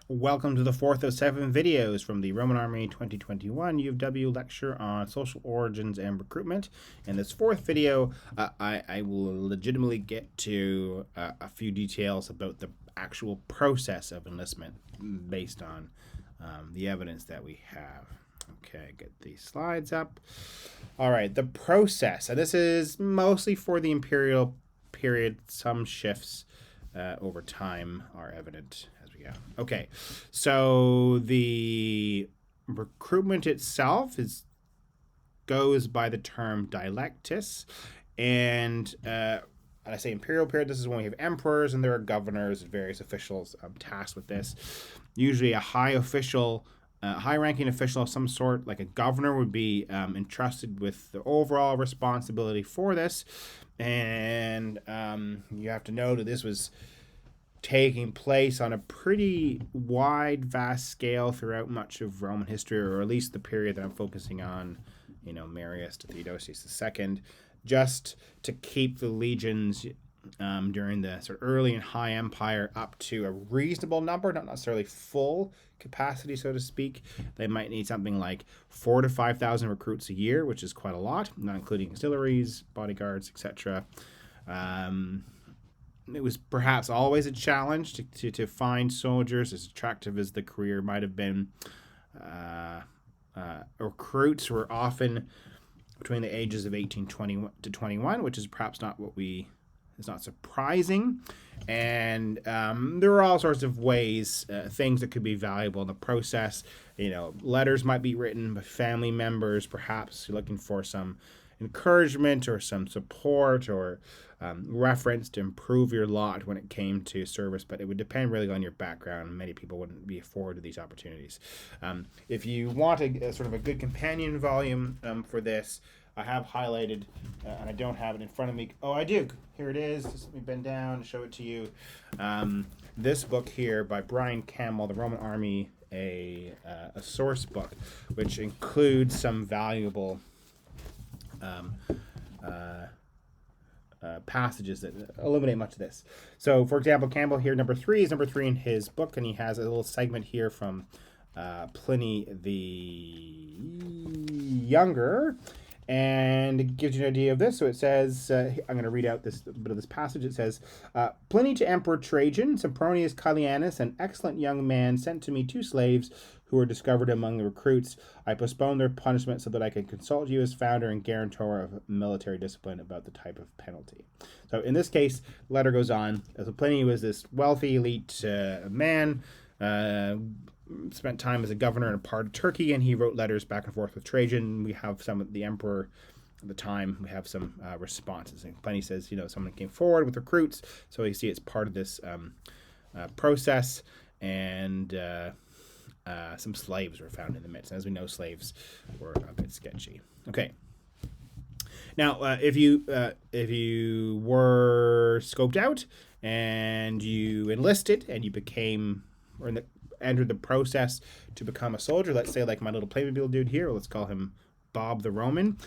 Welcome to the fourth of 7 videos from the Roman Army 2021 UofW lecture on social origins and recruitment. In this fourth video, I will legitimately get to a few details about the actual process of enlistment based on the evidence that we have. Okay, get these slides up. All right, the process. And this is mostly for the imperial period. Some shifts over time are evident as we go. Okay, so the recruitment itself goes by the term dialectus, and I say imperial period. This is when we have emperors and there are governors and various officials tasked with this. Usually, a high-ranking official of some sort, like a governor, would be entrusted with the overall responsibility for this. And you have to know that this was taking place on a pretty wide, vast scale throughout much of Roman history, or at least the period that I'm focusing on, Marius to Theodosius II, just to keep the legions during the sort of early and high empire up to a reasonable number, not necessarily full capacity, so to speak. They might need something like 4,000 to 5,000 recruits a year, which is quite a lot, not including auxiliaries, bodyguards, etc. It was perhaps always a challenge to find soldiers, as attractive as the career might have been. Recruits were often between the ages of 18 to 21, which is perhaps it's not surprising. And there are all sorts of ways, things that could be valuable in the process. Letters might be written by family members, perhaps you're looking for some encouragement or some support or reference to improve your lot when it came to service, but it would depend really on your background. Many people wouldn't be afforded these opportunities. If you want a sort of a good companion volume for this, I have highlighted, and I don't have it in front of me. Oh, I do. Here it is. Just let me bend down and show it to you. This book here by Brian Campbell, The Roman Army, a source book, which includes some valuable passages that illuminate much of this. So, for example, Campbell here, number 3 is number 3 in his book, and he has a little segment here from Pliny the Younger, and it gives you an idea of this. So it says, I'm going to read out this bit of this passage. It says, Pliny to Emperor Trajan, Sempronius Caelianus, an excellent young man, sent to me 2 slaves who were discovered among the recruits. I postponed their punishment so that I could consult you as founder and guarantor of military discipline about the type of penalty. So in this case, the letter goes on. So Pliny was this wealthy, elite man, spent time as a governor in a part of Turkey, and he wrote letters back and forth with Trajan. We have some of the emperor at the time. We have some responses. And Pliny says, someone came forward with recruits, so you see it's part of this process, and some slaves were found in the midst. As we know, slaves were a bit sketchy. Okay. Now, if you were scoped out and you enlisted and you became entered the process to become a soldier, let's say like my little Playmobil dude here, let's call him Bob the Roman,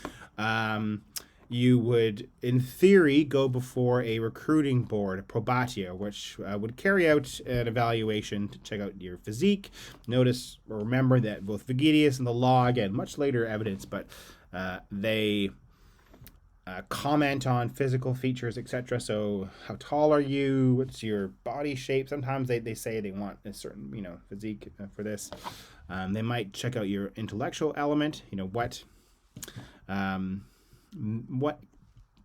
you would, in theory, go before a recruiting board, a probatio, which would carry out an evaluation to check out your physique. Notice or remember that both Vigilius and the law, again, much later evidence, but they comment on physical features, etc. So how tall are you? What's your body shape? Sometimes they say they want a certain, physique for this. They might check out your intellectual element, what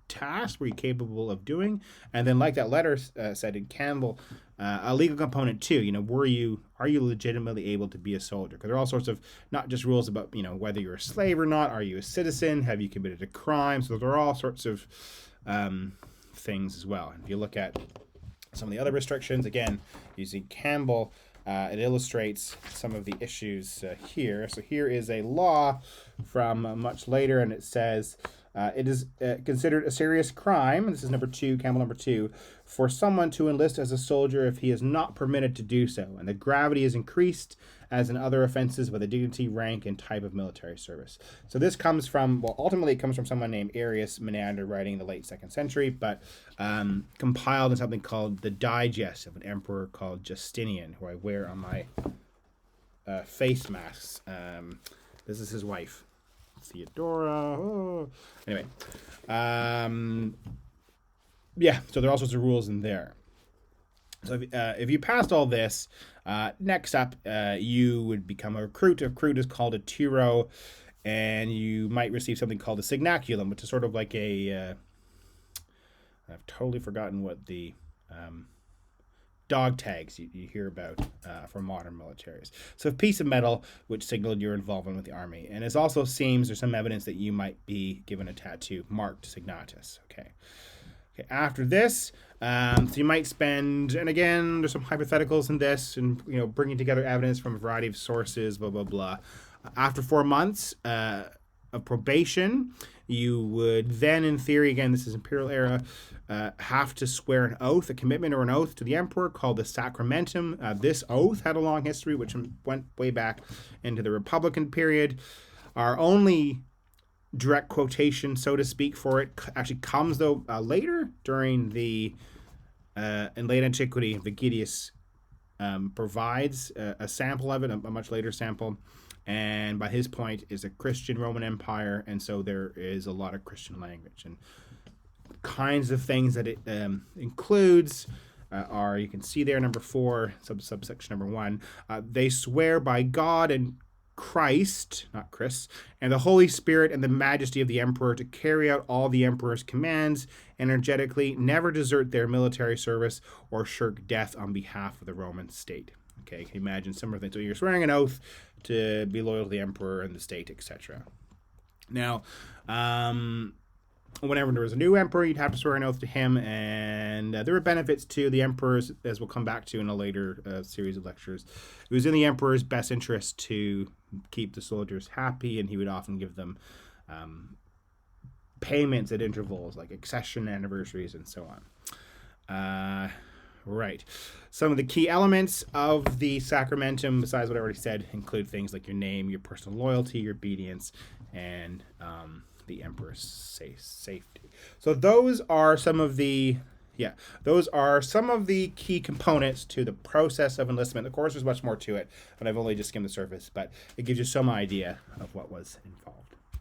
tasks were you capable of doing, and then like that letter said in Campbell, a legal component too. Are you legitimately able to be a soldier? Because there are all sorts of not just rules about whether you're a slave or not. Are you a citizen? Have you committed a crime? So there are all sorts of things as well. If you look at some of the other restrictions, again using Campbell, it illustrates some of the issues here. So here is a law from much later, and it says it is considered a serious crime. This is number 2, Campbell number 2, for someone to enlist as a soldier if he is not permitted to do so, and the gravity is increased as in other offenses by the dignity, rank, and type of military service. So this comes from, well, ultimately it comes from someone named Arius Menander writing in the late 2nd century, but compiled in something called the Digest of an emperor called Justinian, who I wear on my face masks. This is his wife, Theodora. Oh. Anyway, yeah, so there are all sorts of rules in there. So if you passed all this, next up, you would become a recruit. A recruit is called a tiro, and you might receive something called a signaculum, which is sort of like a... I've totally forgotten what the dog tags you hear about for modern militaries. So a piece of metal which signaled your involvement with the army. And it also seems there's some evidence that you might be given a tattoo marked signatus. Okay. After this, so you might spend, and again, there's some hypotheticals in this, and bringing together evidence from a variety of sources, blah blah blah. After 4 months of probation, you would then, in theory, again, this is imperial era, have to swear an oath, a commitment or an oath to the emperor called the sacramentum. This oath had a long history, which went way back into the Republican period. Our only direct quotation, so to speak, for it actually comes though later during the in late antiquity. Vigilius provides a sample of it, a much later sample, and by his point is a Christian Roman Empire, and so there is a lot of Christian language and kinds of things that it includes. Are, you can see there, number 4, subsection number 1. They swear by God and Christ, not Chris, and the Holy Spirit and the majesty of the emperor to carry out all the emperor's commands energetically, never desert their military service or shirk death on behalf of the Roman state. Okay, can you imagine similar things? So you're swearing an oath to be loyal to the emperor and the state, etc. Now, whenever there was a new emperor, you'd have to swear an oath to him, and there were benefits to the emperors, as we'll come back to in a later series of lectures. It was in the emperor's best interest to keep the soldiers happy, and he would often give them payments at intervals, like accession anniversaries and so on. Right. Some of the key elements of the sacramentum, besides what I already said, include things like your name, your personal loyalty, your obedience, and the emperor's safety. So those are some of the key components to the process of enlistment. Of course, there's much more to it, but I've only just skimmed the surface, but it gives you some idea of what was involved.